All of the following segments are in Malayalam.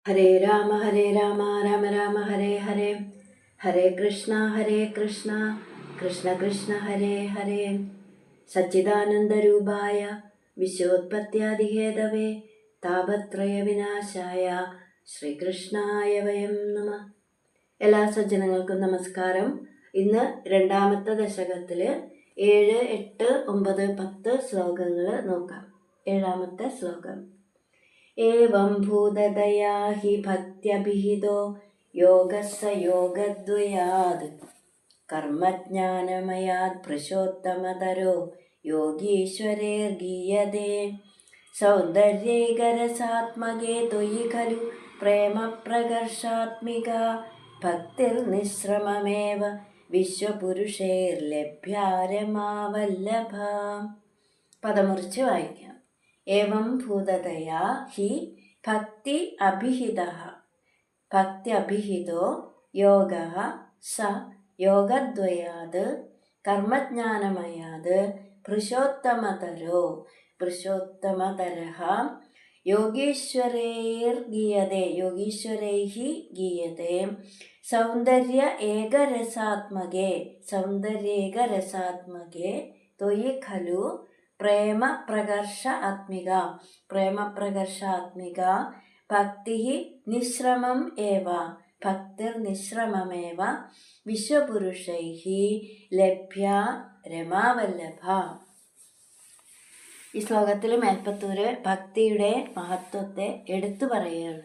ഹരേ രാമ രാമ രാമ ഹരേ ഹരേ, ഹരേ കൃഷ്ണ കൃഷ്ണ കൃഷ്ണ ഹരേ ഹരേ. സച്ചിദാനന്ദരൂപായ വിശ്വോത്പത്യാദിഹേതവേ താപത്രയ വിനാശായ ശ്രീകൃഷ്ണായ വയം നമ. എല്ലാ സജ്ജനങ്ങൾക്കും നമസ്കാരം. ഇന്ന് രണ്ടാമത്തെ ദശകത്തില് 7, 8, 9, 10 ശ്ലോകങ്ങൾ നോക്കാം. ഏഴാമത്തെ ശ്ലോകം. ഏവം ഭൂതദയാ ഹി ഭക്ത്യഭിഹിതോ യോഗസ്സ യോഗദ്വയാത് കർമ്മജ്ഞാനമയാത് പുരുഷോത്തമതരോ യോഗീശ്വരേർഗീയതേ. സൗന്ദര്യൈകരസാത്മകേ ത്വയി ഖലു പ്രേമപ്രകർഷാത്മിക ഭക്തിർനിശ്രമമേവ വിശ്വപുരുഷൈർലഭ്യാരമാവല്ലഭ. പദമുറിച്ച് വായിക്കാം. ഏവം ഭൂതദയാ ഹി ഭക്തി അഭിഹിതഃ ഭക്ത്യഭിഹിതോ യോഗഃ സ യോഗദ്വയാത് കർമ്മജ്ഞാനമയാത് പുരുഷോത്തമതരഃ യോഗീശ്വരൈർഗീയതേ സൗന്ദര്യ ഏകരസാത്മകേ ത്വയി ഖലു പ്രേമപ്രകർഷാത്മിക ഭക്തിഃ നിശ്രമമേവ വിശ്വപുരുഷൈഃ ലഭ്യാ രമാവല്ലഭ. ഈ ശ്ലോകത്തിൽ മേൽപ്പത്തൂര് ഭക്തിയുടെ മഹത്വത്തെ എടുത്തു പറയുകയാണ്.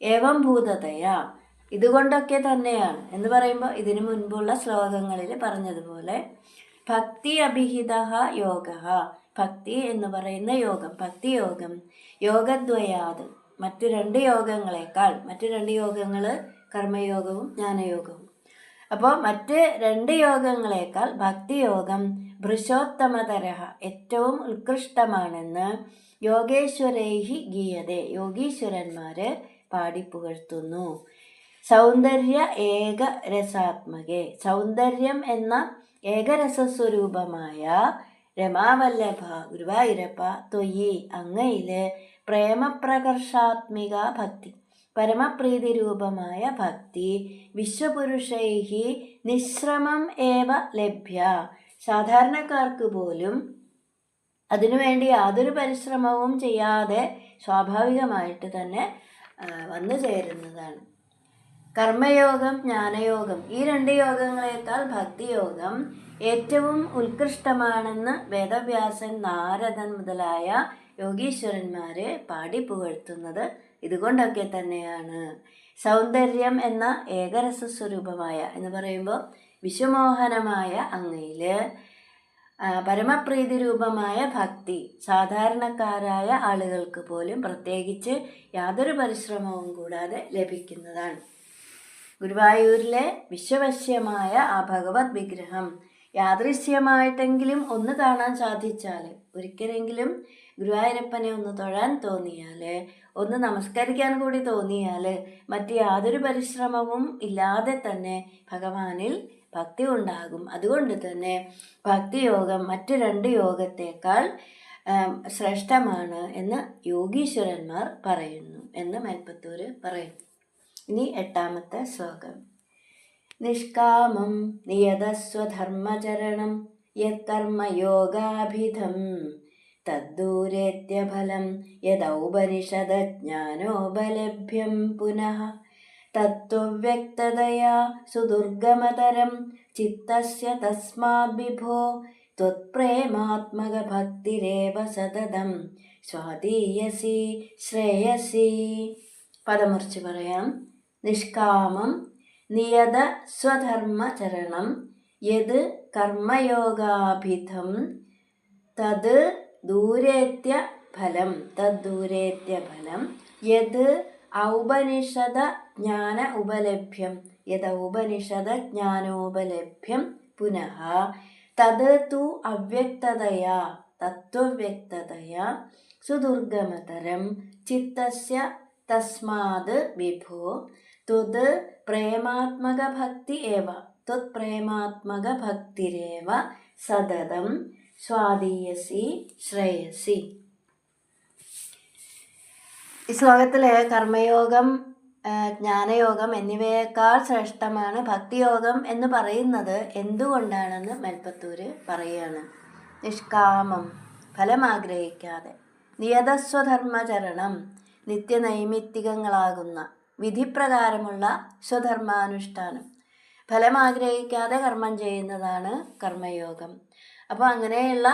ഏവം ഭൂതതയാ, ഇതുകൊണ്ടൊക്കെ തന്നെയാണ് എന്ന് പറയുമ്പോൾ ഇതിനു മുൻപുള്ള ശ്ലോകങ്ങളിൽ പറഞ്ഞതുപോലെ ഭക്തി അഭിഹിതഃ യോഗഃ, ഭക്തി എന്ന് പറയുന്ന യോഗം, ഭക്തിയോഗം യോഗദ്വയാത്, മറ്റു 2 യോഗങ്ങളെക്കാൾ, മറ്റു 2 യോഗങ്ങൾ കർമ്മയോഗവും ജ്ഞാനയോഗവും. അപ്പോൾ മറ്റ് 2 യോഗങ്ങളെക്കാൾ ഭക്തിയോഗം പുരുഷോത്തമതരഃ, ഏറ്റവും ഉത്കൃഷ്ടമാണെന്ന് യോഗേശ്വരൈഹി ഗീയതേ, യോഗീശ്വരന്മാര് പാടിപ്പുകഴ്ത്തുന്നു. സൗന്ദര്യ ഏകരസാത്മകേ, സൗന്ദര്യം എന്ന ഏകരസസ്വരൂപമായ രമാവല്ലഭ ഗുരുവായൂരപ്പ ത്വയി അങ്ങയില് പ്രേമപ്രകർഷാത്മിക ഭക്തി, പരമപ്രീതി രൂപമായ ഭക്തി വിശ്വപുരുഷൈഹി നിശ്രമം ഏവ ലഭ്യ, സാധാരണക്കാർക്ക് പോലും അതിനുവേണ്ടി യാതൊരു പരിശ്രമവും ചെയ്യാതെ സ്വാഭാവികമായിട്ട് തന്നെ വന്നു ചേരുന്നതാണ്. കർമ്മയോഗം ജ്ഞാനയോഗം, ഈ 2 യോഗങ്ങളെക്കാൾ ഭക്തിയോഗം ഏറ്റവും ഉത്കൃഷ്ടമാണെന്ന് വേദവ്യാസൻ, നാരദൻ മുതലായ യോഗീശ്വരന്മാരെ പാടിപ്പുകഴ്ത്തുന്നത് ഇതുകൊണ്ടൊക്കെ തന്നെയാണ്. സൗന്ദര്യം എന്ന ഏകരസസ്വരൂപമായ എന്ന് പറയുമ്പോൾ വിശ്വമോഹനമായ അങ്ങയില് പരമപ്രീതി രൂപമായ ഭക്തി സാധാരണക്കാരായ ആളുകൾക്ക് പോലും പ്രത്യേകിച്ച് യാതൊരു പരിശ്രമവും കൂടാതെ ലഭിക്കുന്നതാണ്. ഗുരുവായൂരിലെ വിശ്വവശ്യമായ ആ ഭഗവത് വിഗ്രഹം യാദൃശ്യമായിട്ടെങ്കിലും ഒന്ന് കാണാൻ സാധിച്ചാൽ, ഒരിക്കലെങ്കിലും ഗുരുവായൂരപ്പനെ ഒന്ന് തൊഴാൻ തോന്നിയാൽ, ഒന്ന് നമസ്കരിക്കാൻ കൂടി തോന്നിയാൽ, മറ്റ് യാതൊരു പരിശ്രമവും ഇല്ലാതെ തന്നെ ഭഗവാനിൽ ഭക്തി ഉണ്ടാകും. അതുകൊണ്ട് തന്നെ ഭക്തിയോഗം മറ്റ് 2 യോഗത്തേക്കാൾ ശ്രേഷ്ഠമാണ് എന്ന് യോഗീശ്വരന്മാർ പറയുന്നു എന്ന് മേൽപ്പത്തൂര് പറയുന്നു. ഇനി 8ാമത്തെ ശ്ലോകം. നിഷ്കാമം നിയതസ്വധർമ്മചരണം യത്കർമ്മയോഗാഭിധം തദ്ദൂരേത്യഫലം യദൗപനിഷദജ്ഞാനോപലഭ്യം പുനഃ തത്വവ്യക്തതയാ സുദുർഗമതരം ചിത്തസ്യ തസ്മാദ് വിഭോ ത്വത്പ്രേമാത്മകഭക്തിരേവ സതതം സ്വാദീയസി ശ്രേയസി. പദമുറിച്ച് പറയാം. നിഷ്കാമം നിയത സ്വധർമ്മചരണം യത് കർമ്മയോഗാഭിധം തദ് ദൂരേത്യ ഫലം യത് ഔപനിഷദ ജ്ഞാനോപലഭ്യം പുനഃ തത് തു അവ്യക്തതയാ തത്വവ്യക്തതയാ സുദുർഗമതരം ചിത്തസ്യ തസ്മാത് വിഭോ ത്വത് പ്രേമാത്മകഭക്തിരേവ സതതം സ്വാദീയസി ശ്രേയസി. ഈ ശ്ലോകത്തിലെ കർമ്മയോഗം, ജ്ഞാനയോഗം എന്നിവയേക്കാൾ ശ്രേഷ്ഠമാണ് ഭക്തിയോഗം എന്ന് പറയുന്നത് എന്തുകൊണ്ടാണെന്ന് മേൽപ്പത്തൂര് പറയുകയാണ്. നിഷ്കാമം, ഫലമാഗ്രഹിക്കാതെ, നിയതസ്വധർമ്മചരണം, നിത്യനൈമിത്തികങ്ങളാകുന്ന വിധിപ്രകാരമുള്ള സ്വധർമാനുഷ്ഠാനം, ഫലമാഗ്രഹിക്കാതെ കർമ്മം ചെയ്യുന്നതാണ് കർമ്മയോഗം. അപ്പോൾ അങ്ങനെയുള്ള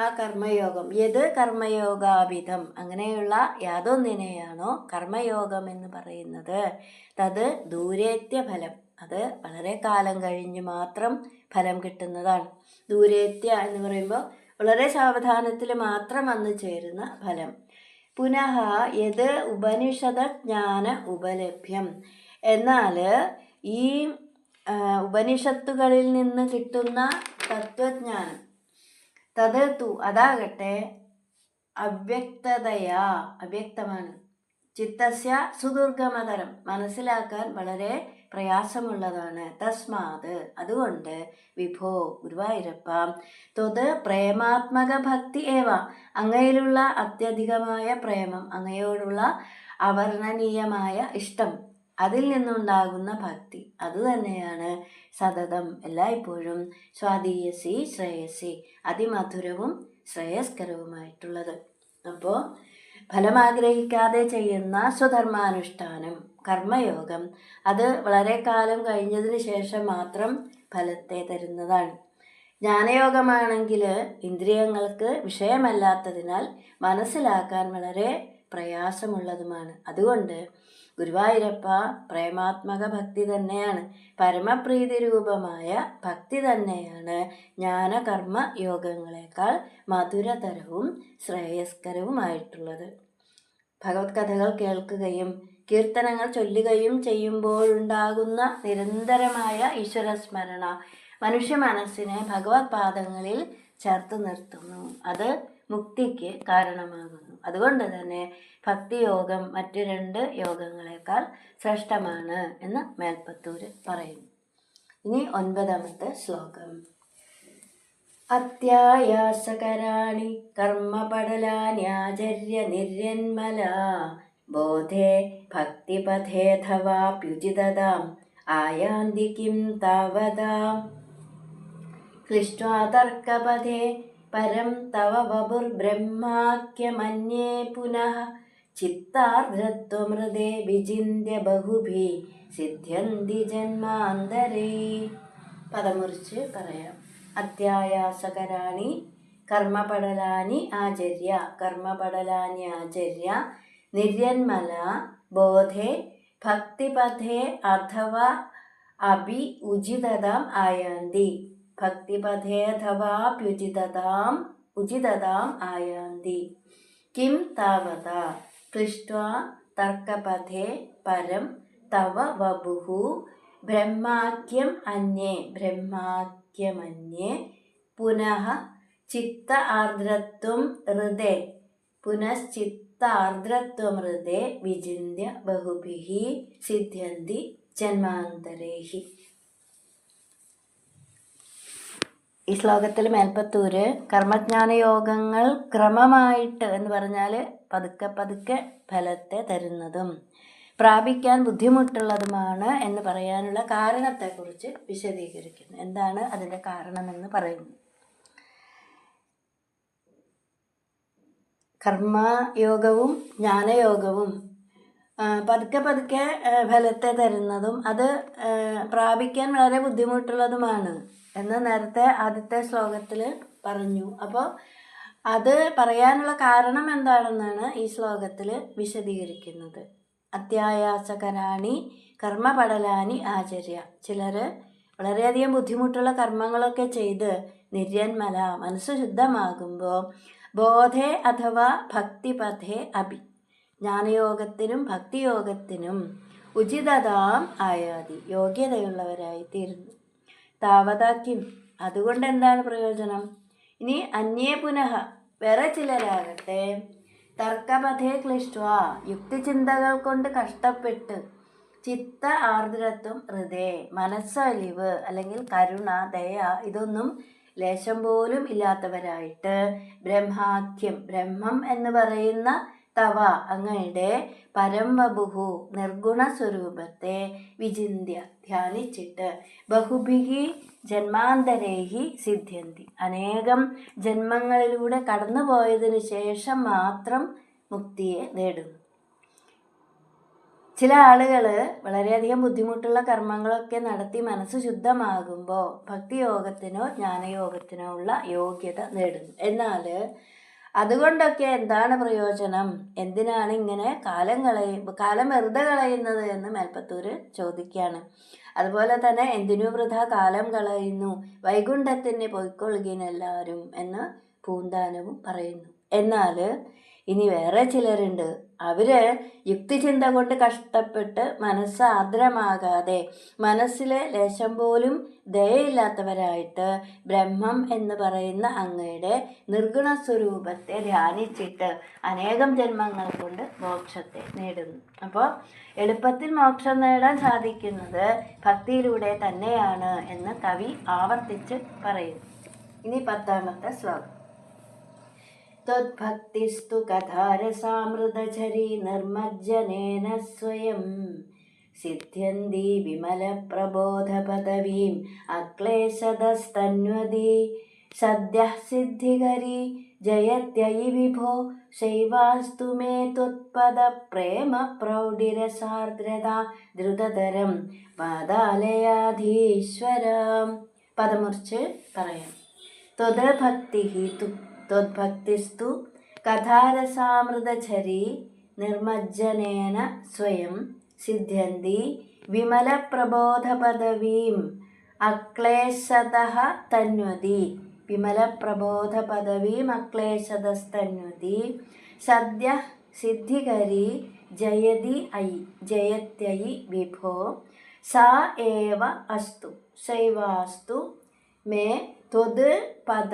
ആ കർമ്മയോഗം, യത് കർമ്മയോഗാഭിധം, അങ്ങനെയുള്ള യാതൊന്നിനെയാണോ കർമ്മയോഗം എന്ന് പറയുന്നത്, തത് ദൂരേത്യ ഫലം, അത് വളരെ കാലം കഴിഞ്ഞ് മാത്രം ഫലം കിട്ടുന്നതാണ്. ദൂരേത്യ എന്ന് പറയുമ്പോൾ വളരെ സാവധാനത്തിൽ മാത്രം വന്നു ചേരുന്ന ഫലം. പുനഃ യത് ഉപനിഷദ ജ്ഞാന ഉപലഭ്യം, എന്നാൽ ഈ ഉപനിഷത്തുകളിൽ നിന്ന് കിട്ടുന്ന തത്വജ്ഞാനം, തത് തു അതാകട്ടെ അവ്യക്തതയാ, അവ്യക്തമാണ്, ചിത്തസ്യ സുദുർഗമതരം, മനസ്സിലാക്കാൻ വളരെ പ്രയാസമുള്ളതാണ്, തസ്മാത് അതുകൊണ്ട്, വിഭോ ഗുരുവായൂരപ്പ, ത്വത് പ്രേമാത്മക ഭക്തി ഏവ, അങ്ങയിലുള്ള അത്യധികമായ പ്രേമം, അങ്ങയോടുള്ള അവർണ്ണനീയമായ ഇഷ്ടം, അതിൽ നിന്നുണ്ടാകുന്ന ഭക്തി, അതുതന്നെയാണ് സതതം എല്ലായ്പ്പോഴും സ്വാധീയസി ശ്രേയസി, അതിമധുരവും ശ്രേയസ്കരവുമായിട്ടുള്ളത്. അപ്പോൾ ഫലമാഗ്രഹിക്കാതെ ചെയ്യുന്ന സ്വധർമാനുഷ്ഠാനം, കർമ്മയോഗം, അത് വളരെ കാലം കഴിഞ്ഞതിന് ശേഷം മാത്രം ഫലത്തെ തരുന്നതാണ്. ജ്ഞാനയോഗമാണെങ്കിൽ ഇന്ദ്രിയങ്ങൾക്ക് വിഷയമല്ലാത്തതിനാൽ മനസ്സിലാക്കാൻ വളരെ പ്രയാസമുള്ളതുമാണ്. അതുകൊണ്ട് ഗുരുവായൂരപ്പ പ്രേമാത്മക ഭക്തി തന്നെയാണ്, പരമപ്രീതി രൂപമായ ഭക്തി തന്നെയാണ് ജ്ഞാനകർമ്മ യോഗങ്ങളെക്കാൾ മധുരതരവും ശ്രേയസ്കരവുമായിട്ടുള്ളത്. ഭഗവത് കഥകൾ കേൾക്കുകയും കീർത്തനങ്ങൾ ചൊല്ലുകയും ചെയ്യുമ്പോഴുണ്ടാകുന്ന നിരന്തരമായ ഈശ്വരസ്മരണ മനുഷ്യ മനസ്സിനെ ഭഗവത് പാദങ്ങളിൽ ചേർത്ത് നിർത്തുന്നു. അത് മുക്തിക്ക് കാരണമാകുന്നു. അതുകൊണ്ട് തന്നെ ഭക്തിയോഗം മറ്റു 2 യോഗങ്ങളെക്കാൾ ശ്രേഷ്ഠമാണ് എന്ന് മേൽപ്പത്തൂര് പറയുന്നു. ഇനി 9ാമത്തെ ശ്ലോകം. അത്യായാസകരാണി കർമ്മപടലാന്യാചര്യ നിർയന്മല ബോധേ ഭക്തിപഥേഥവാപ്യുചിതതാം ആയാന്തി കിം താവതാം ക്ലിഷ്ട്വാ തർക്കപഥേ പരം തവ വപുർബ്രഹ്മാഖ്യമന്യേ പുനഃ ചിത്താർദ്രത്വമൃതേ വിചിന്യ ബഹുഭി സിദ്ധ്യന്തി ജന്മാന്തരേ. പദമുറിച്ച് പറയാം. അത്യായാസകരാണി കർമ്മപടലാനി ആചര്യ, കർമ്മപടലാനി ആചര്യ, നിർയന്മല ബോധേ ഭക്തിപഥേ അഥവാ അഭി ഉചിതതാം ആയാന്തി, ഭക്തിപഥേഥവാപ്യുചിതതാം ഉചിതതാം ആയാന്തി. കിം താവത ക്ലിഷ്ട്വാ തർക്കപഥേ പരം തവ വപുഃ ബ്രഹ്മാഖ്യം അന്യേ, ബ്രഹ്മാഖ്യമന്യേ പുനഃ ചിത്ത ആർദ്രത്വം ഹൃദേ, പുനശ്ചിത്ത ആർദ്രത്വം ഹൃദേ വിചിന്യ ബഹുഭിഃ സിദ്ധ്യന്തി ജന്മാന്തരേഹി. ഈ ശ്ലോകത്തിൽ മേൽപ്പത്തൂര് കർമ്മജ്ഞാന യോഗങ്ങൾ ക്രമമായിട്ട് എന്ന് പറഞ്ഞാൽ പതുക്കെ പതുക്കെ ഫലത്തെ തരുന്നതും പ്രാപിക്കാൻ ബുദ്ധിമുട്ടുള്ളതുമാണ് എന്ന് പറയാനുള്ള കാരണത്തെക്കുറിച്ച് വിശദീകരിക്കുന്നു. എന്താണ് അതിൻ്റെ കാരണമെന്ന് പറയുന്നു. കർമ്മയോഗവും ജ്ഞാനയോഗവും പതുക്കെ പതുക്കെ ഫലത്തെ തരുന്നതും അത് പ്രാപിക്കാൻ വളരെ ബുദ്ധിമുട്ടുള്ളതുമാണ് എന്ന് നേരത്തെ ആദ്യത്തെ ശ്ലോകത്തിൽ പറഞ്ഞു. അപ്പോൾ അത് പറയാനുള്ള കാരണം എന്താണെന്നാണ് ഈ ശ്ലോകത്തിൽ വിശദീകരിക്കുന്നത്. അത്യായാസകരാണി കർമ്മപടലാനി ആചര്യ, ചിലർ വളരെയധികം ബുദ്ധിമുട്ടുള്ള കർമ്മങ്ങളൊക്കെ ചെയ്ത് നിർയന്മല മനസ്സ് ശുദ്ധമാകുമ്പോൾ ബോധേ അഥവാ ഭക്തിപഥേ അഭി, ജ്ഞാനയോഗത്തിനും ഭക്തിയോഗത്തിനും ഉചിതതാം ആയാതി, യോഗ്യതയുള്ളവരായി തീരുന്നു. താവതാക്കിം, അതുകൊണ്ട് എന്താണ് പ്രയോജനം? ഇനി അന്യേ പുനഃ, വേറെ ചിലരാകട്ടെ തർക്കപഥേ ക്ലിഷ്ട്വാ, യുക്തിചിന്തകൾ കൊണ്ട് കഷ്ടപ്പെട്ട്, ചിത്ത ആർദ്രത്വം ഹൃദേ, മനസ്സലിവ് അല്ലെങ്കിൽ കരുണ ദയ ഇതൊന്നും ലേശം പോലും ഇല്ലാത്തവരായിട്ട് ബ്രഹ്മാഖ്യം, ബ്രഹ്മം എന്ന് പറയുന്ന തവ അങ്ങയുടെ പരംവപുഹു നിർഗുണ സ്വരൂപത്തെ വിചിന്യ ധ്യാനിച്ചിട്ട് ബഹുഭിഹി ജന്മാന്തരേഹി സിദ്ധ്യന്തി അനേകം ജന്മങ്ങളിലൂടെ കടന്നുപോയതിനു ശേഷം മാത്രം മുക്തിയെ നേടുന്നു. ചില ആളുകൾ വളരെയധികം ബുദ്ധിമുട്ടുള്ള കർമ്മങ്ങളൊക്കെ നടത്തി മനസ്സ് ശുദ്ധമാകുമ്പോൾ ഭക്തിയോഗത്തിനോ ജ്ഞാനയോഗത്തിനോ ഉള്ള യോഗ്യത നേടുന്നു. എന്നാൽ അതുകൊണ്ടൊക്കെ എന്താണ് പ്രയോജനം? എന്തിനാണ് ഇങ്ങനെ കാലം വെറുതെ കളയുന്നത് എന്ന് മേൽപ്പത്തൂർ ചോദിക്കുകയാണ്. അതുപോലെ തന്നെ എന്തിനു വൃഥ കാലം കളയുന്നു, വൈകുണ്ഠത്തിന് പൊയ്ക്കൊള്ളുകയെല്ലാവരും എന്ന് പൂന്താനവും പറയുന്നു. എന്നാൽ ഇനി വേറെ ചിലരുണ്ട്, അവര് യുക്തിചിന്ത കൊണ്ട് കഷ്ടപ്പെട്ട് മനസ്സ് ആർദ്രമാകാതെ മനസ്സിലെ ലേശം പോലും ദയയില്ലാത്തവരായിട്ട് ബ്രഹ്മം എന്ന് പറയുന്ന അങ്ങയുടെ നിർഗുണ സ്വരൂപത്തെ ധ്യാനിച്ചിട്ട് അനേകം ജന്മങ്ങൾ കൊണ്ട് മോക്ഷത്തെ നേടുന്നു. അപ്പോൾ എളുപ്പത്തിൽ മോക്ഷം നേടാൻ സാധിക്കുന്നത് ഭക്തിയിലൂടെ തന്നെയാണ് എന്ന് കവി ആവർത്തിച്ച് പറയുന്നു. ഇനി 10ാമത്തെ ശ്ലോകം. ത്വദ്ഭക്തിസ്തു കഥാരസാമൃതചരീ നിർമ്മജ്ജനേന സ്വയം സിദ്ധ്യന്തി വിമലപ്രബോധപദവീം അക്ലേശതസ്തന്വതി സദ്യഃ സിദ്ധികരി ജയത്യയി വിഭോ ശൈവാസ്തു മേ ത്വത്പദപ്രേമ പ്രൗഢിരസാർദ്രത ദ്രുതതരം പാദാലയാധീശ്വരം. പദമുറിച്ച് പറയാം. ത്വദ്ഭക്തിസ്തു കഥാരസാമൃതചരീ നിർമ്മജ്ജനേന സ്വയം സിദ്ധ്യന്തി വിമലപ്രബോധപദവീം അക്ലേശതഃ തന്വതി വിമലപ്രബോധപദവീം അക്ലേശതസ്തന്വതി സദ്യഃ സിദ്ധികരി ജയത്യയി വിഭോ സാ ഏവ അസ്തു ശൈവാസ്തു മേ ത്വത്പദ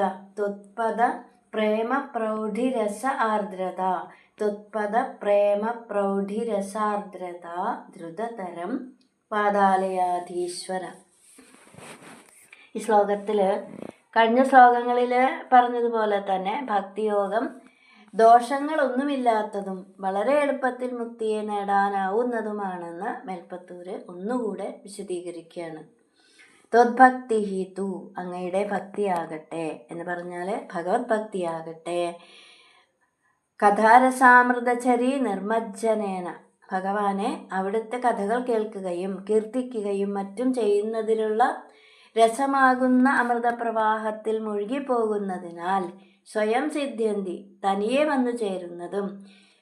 പ്രേമ പ്രൗഢിരസ ആർദ്രത ത്വത്പദ പ്രേമ പ്രൗഢിരസാർദ്രത ദ്രുതതരം പാദാലയാധീശ്വര. ഈ ശ്ലോകത്തിൽ കഴിഞ്ഞ ശ്ലോകങ്ങളിൽ പറഞ്ഞതുപോലെ തന്നെ ഭക്തിയോഗം ദോഷങ്ങളൊന്നുമില്ലാത്തതും വളരെ എളുപ്പത്തിൽ മുക്തിയെ നേടാനാവുന്നതുമാണെന്ന് മേൽപ്പത്തൂർ ഒന്നുകൂടെ വിശദീകരിക്കുകയാണ്. ത്വദ്ഭക്തി തു അങ്ങയുടെ ഭക്തിയാകട്ടെ എന്ന് പറഞ്ഞാൽ ഭഗവത് ഭക്തിയാകട്ടെ കഥാരസാമൃതചരി നിർമ്മജ്ജനേന ഭഗവാനെ അവിടുത്തെ കഥകൾ കേൾക്കുകയും കീർത്തിക്കുകയും മറ്റും ചെയ്യുന്നതിലുള്ള രസമാകുന്ന അമൃതപ്രവാഹത്തിൽ മുഴുകിപ്പോകുന്നതിനാൽ സ്വയം സിദ്ധ്യന്തി തനിയെ വന്നു ചേരുന്നതും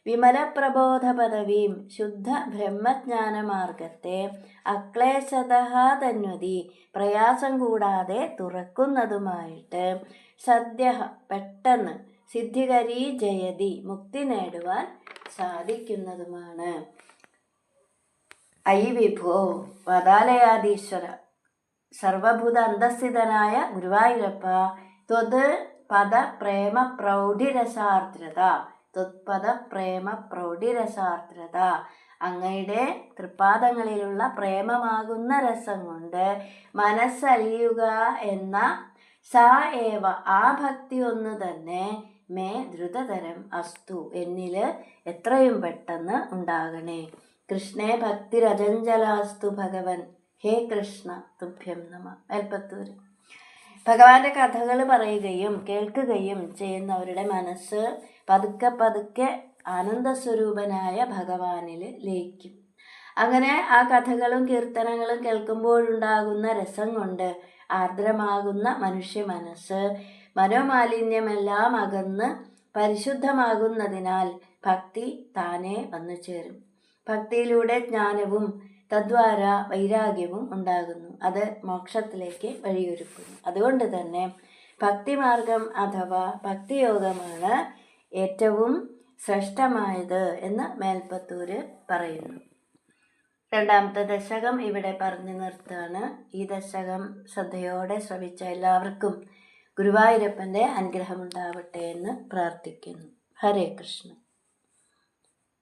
വിമലപ്രബോധ പദവിയും ശുദ്ധ ബ്രഹ്മജ്ഞാനമാർഗത്തെ അക്ലേശതഃ തന്വതി പ്രയാസം കൂടാതെ തുറക്കുന്നതുമായിട്ട് സദ്യ പെട്ടെന്ന് സിദ്ധികരീ ജയതി മുക്തി നേടുവാൻ സാധിക്കുന്നതുമാണ്. ഐ വിഭോ വദാലയാധീശ്വര സർവഭൂത അന്തസ്ഥിതനായ ഗുരുവായൂരപ്പ ത്വത് പദ പ്രേമ പ്രൗഢിരസാർദ്രത ത്വത്പദ പ്രേമ പ്രൗഢിരസാർദ്രത അങ്ങയുടെ തൃപ്പാദങ്ങളിലുള്ള പ്രേമമാകുന്ന രസം കൊണ്ട് മനസ്സലിയുക എന്ന സാ ഏവ ആ ഭക്തി ഒന്ന് തന്നെ മേ ദ്രുതതരം അസ്തു എന്നിൽ എത്രയും പെട്ടെന്ന് ഉണ്ടാകണേ. കൃഷ്ണേ ഭക്തിരജഞ്ചലാസ്തു ഭഗവൻ ഹേ കൃഷ്ണ തുഭ്യം നമ. മേൽപ്പത്തൂർ. ഭഗവാന്റെ കഥകൾ പറയുകയും കേൾക്കുകയും ചെയ്യുന്നവരുടെ മനസ്സ് പതുക്കെ പതുക്കെ ആനന്ദസ്വരൂപനായ ഭഗവാനിൽ ലയിക്കും. അങ്ങനെ ആ കഥകളും കീർത്തനങ്ങളും കേൾക്കുമ്പോഴുണ്ടാകുന്ന രസം കൊണ്ട് ആർദ്രമാകുന്ന മനുഷ്യ മനസ്സ് മനോമാലിന്യമെല്ലാം അകന്ന് പരിശുദ്ധമാകുന്നതിനാൽ ഭക്തി താനേ വന്നു ചേരും. ഭക്തിയിലൂടെ ജ്ഞാനവും തദ്വാര വൈരാഗ്യവും ഉണ്ടാകുന്നു. അത് മോക്ഷത്തിലേക്ക് വഴിയൊരുക്കുന്നു. അതുകൊണ്ട് തന്നെ ഭക്തിമാർഗം അഥവാ ഭക്തിയോഗമാണ് ഏറ്റവും ശ്രേഷ്ഠമായത് എന്ന് മേൽപ്പത്തൂര് പറയുന്നു. 2ാമത്തെ ദശകം ഇവിടെ പറഞ്ഞു നിർത്താണ്. ഈ ദശകം ശ്രദ്ധയോടെ ശ്രവിച്ച എല്ലാവർക്കും ഗുരുവായൂരപ്പൻ്റെ അനുഗ്രഹമുണ്ടാവട്ടെ എന്ന് പ്രാർത്ഥിക്കുന്നു. ഹരേ കൃഷ്ണ.